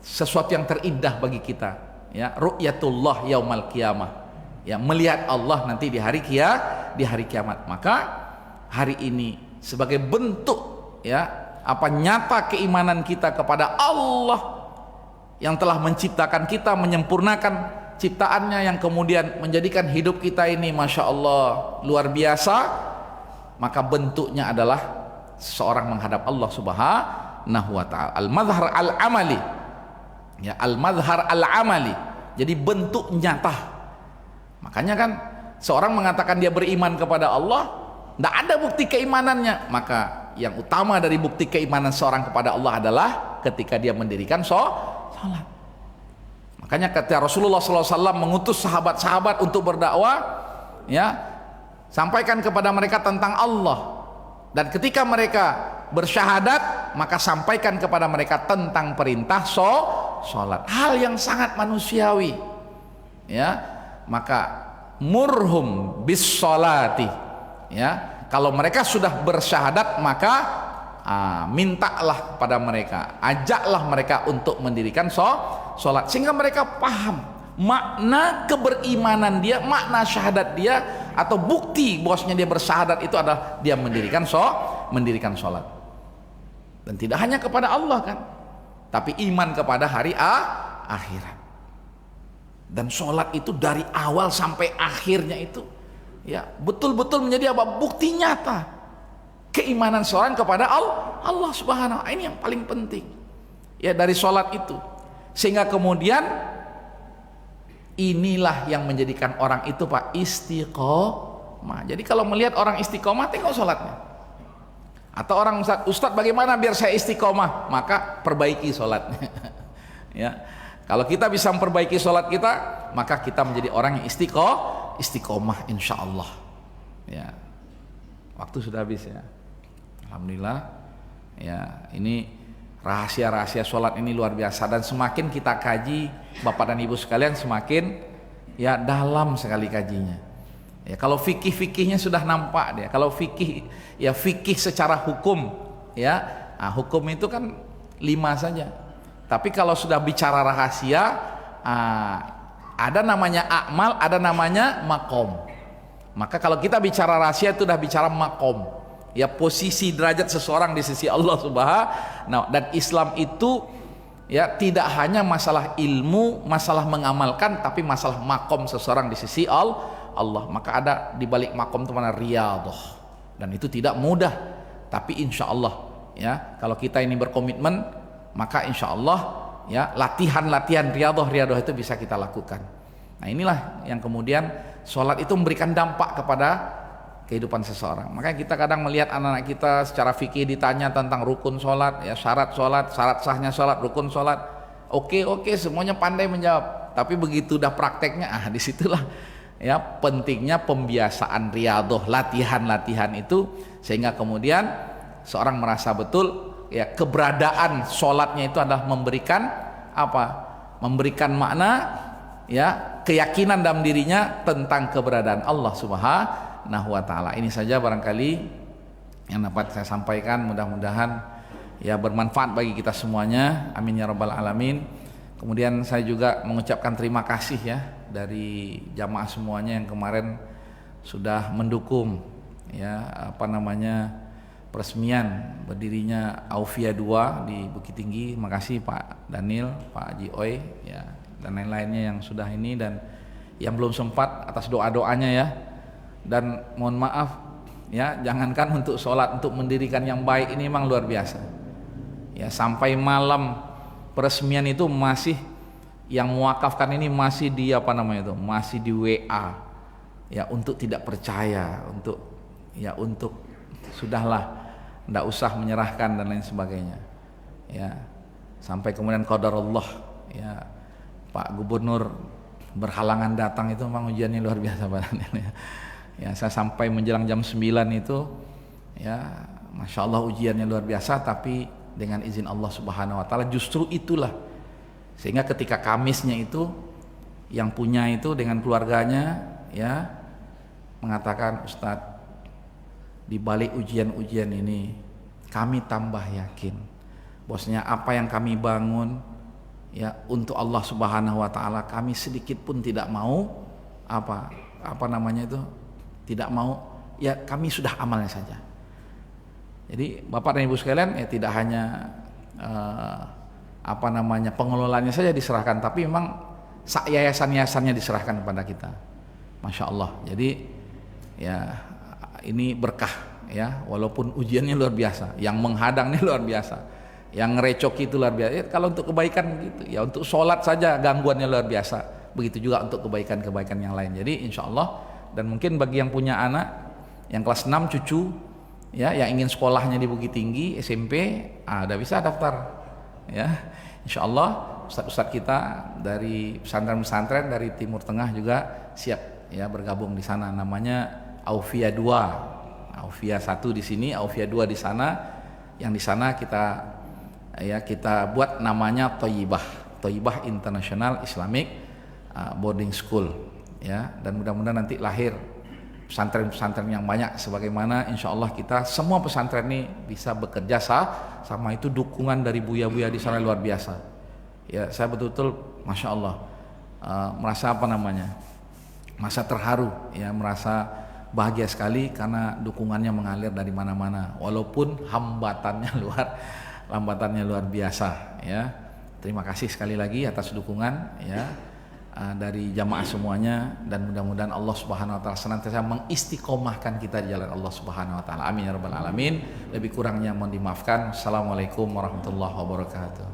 sesuatu yang terindah bagi kita, ya, ru'yatullah yaumal qiyamah, ya, melihat Allah nanti di hari kiamat. Maka hari ini sebagai bentuk, ya, nyata keimanan kita kepada Allah yang telah menciptakan kita, menyempurnakan ciptaannya, yang kemudian menjadikan hidup kita ini Masya Allah luar biasa. Maka bentuknya adalah seorang menghadap Allah Subhanahu wa ta'ala. Al-mazhar al-amali, ya, al-mazhar al-amali, jadi bentuk nyata. Makanya kan seorang mengatakan dia beriman kepada Allah, tidak ada bukti keimanannya. Maka yang utama dari bukti keimanan seorang kepada Allah adalah ketika dia mendirikan sholat. Makanya ketika Rasulullah SAW mengutus sahabat-sahabat untuk berdakwah, ya, sampaikan kepada mereka tentang Allah. Dan ketika mereka bersyahadat, maka sampaikan kepada mereka tentang perintah sholat. Hal yang sangat manusiawi, ya. Maka murhum bis sholati, ya. Kalau mereka sudah bersyahadat, maka mintalah pada mereka, ajaklah mereka untuk mendirikan sholat, sehingga mereka paham makna keberimanan dia, makna syahadat dia, atau bukti bahwasanya dia bersyahadat itu adalah dia mendirikan sholat. Dan tidak hanya kepada Allah kan, tapi iman kepada hari akhirat. Dan sholat itu dari awal sampai akhirnya itu, ya, betul-betul menjadi apa? Bukti nyata keimanan seorang kepada Allah Subhanahu wa ta'ala. Ini yang paling penting, ya, dari sholat itu. Sehingga kemudian inilah yang menjadikan orang itu, Pak, istiqomah. Jadi kalau melihat orang istiqomah, tengok sholatnya. Atau orang, Ustadz bagaimana biar saya istiqomah? Maka perbaiki sholatnya. Ya, kalau kita bisa memperbaiki sholat kita, maka kita menjadi orang yang istiqomah insya Allah. Ya, waktu sudah habis ya. Alhamdulillah, ya, ini rahasia-rahasia sholat ini luar biasa, dan semakin kita kaji, Bapak dan Ibu sekalian, semakin, ya, dalam sekali kajinya. Ya, kalau fikih-fikihnya sudah nampak dia. Kalau fikih, ya, fikih secara hukum, ya, hukum itu kan 5 saja. Tapi kalau sudah bicara rahasia, ada namanya akmal, ada namanya makom. Maka kalau kita bicara rahasia itu sudah bicara makom, ya, posisi derajat seseorang di sisi Allah Subhanahu. Dan Islam itu, ya, tidak hanya masalah ilmu, masalah mengamalkan, tapi masalah makom seseorang di sisi Allah. Maka ada di balik makom itu mana riyadhah, dan itu tidak mudah, tapi insya Allah, ya, kalau kita ini berkomitmen, maka insya Allah, ya, latihan riyadhah itu bisa kita lakukan. Nah, inilah yang kemudian sholat itu memberikan dampak kepada kehidupan seseorang. Makanya kita kadang melihat anak-anak kita secara fikih ditanya tentang rukun sholat, ya, syarat sahnya sholat, rukun sholat, oke, semuanya pandai menjawab. Tapi begitu udah prakteknya, disitulah, ya, pentingnya pembiasaan riyadhah, latihan itu, sehingga kemudian seorang merasa betul, ya, keberadaan sholatnya itu adalah memberikan apa? Memberikan makna, ya, keyakinan dalam dirinya tentang keberadaan Allah Subhanahu wa ta'ala. Ini saja barangkali yang dapat saya sampaikan, mudah-mudahan, ya, bermanfaat bagi kita semuanya, amin ya rabbal alamin. Kemudian saya juga mengucapkan terima kasih, ya, dari jamaah semuanya yang kemarin sudah mendukung, ya, peresmian berdirinya Aufia 2 di Bukit Tinggi. Makasih Pak Daniel, Pak Haji Oi, ya, dan lain-lainnya yang sudah ini, dan yang belum sempat atas doa-doanya, ya. Dan mohon maaf, ya, jangankan untuk sholat, untuk mendirikan yang baik ini memang luar biasa, ya. Sampai malam peresmian itu masih, yang mewakafkan ini masih di masih di WA, ya, untuk tidak percaya, untuk sudahlah, tidak usah menyerahkan dan lain sebagainya, ya. Sampai kemudian qadarullah, ya, Pak Gubernur berhalangan datang, itu memang ujiannya luar biasa, Pak Daniel, ya. Ya, saya sampai menjelang jam 9 itu, ya, Masya Allah ujiannya luar biasa, tapi dengan izin Allah Subhanahu wa ta'ala, justru itulah, sehingga ketika Kamisnya itu, yang punya itu dengan keluarganya, ya, mengatakan, Ustadz, di balik ujian-ujian ini kami tambah yakin bosnya apa yang kami bangun, ya, untuk Allah Subhanahu wa ta'ala, kami sedikit pun tidak mau tidak mau, ya, kami sudah amalnya saja. Jadi Bapak dan Ibu sekalian, ya, tidak hanya pengelolaannya saja diserahkan, tapi memang yayasan-yayasannya diserahkan kepada kita, Masya Allah. Jadi, ya, ini berkah, ya, walaupun ujiannya luar biasa, yang menghadangnya luar biasa, yang ngerecoki itu luar biasa, ya, kalau untuk kebaikan gitu, ya, untuk sholat saja gangguannya luar biasa, begitu juga untuk kebaikan-kebaikan yang lain. Jadi insya Allah, dan mungkin bagi yang punya anak yang kelas 6 cucu, ya, yang ingin sekolahnya di Bukit Tinggi SMP, udah bisa daftar, ya, insya Allah. ustadz-ustadz kita dari pesantren-pesantren dari Timur Tengah juga siap ya bergabung di sana. Namanya Aufia 2, Aufia 1 di sini, Aufia 2 di sana. Yang di sana kita buat namanya Thayyibah International Islamic Boarding School ya, dan mudah-mudahan nanti lahir pesantren-pesantren yang banyak, sebagaimana insya Allah kita semua pesantren ini bisa bekerja sama. Itu dukungan dari buya-buya di sana luar biasa ya. Saya betul-betul Masya Allah merasa terharu ya, merasa bahagia sekali karena dukungannya mengalir dari mana-mana, walaupun hambatannya luar biasa ya. Terima kasih sekali lagi atas dukungan ya dari jamaah semuanya, dan mudah-mudahan Allah Subhanahu wa taala senantiasa mengistiqomahkan kita di jalan Allah Subhanahu wa taala. Amin ya rabbal alamin. Lebih kurangnya mohon dimaafkan. Assalamualaikum warahmatullahi wabarakatuh.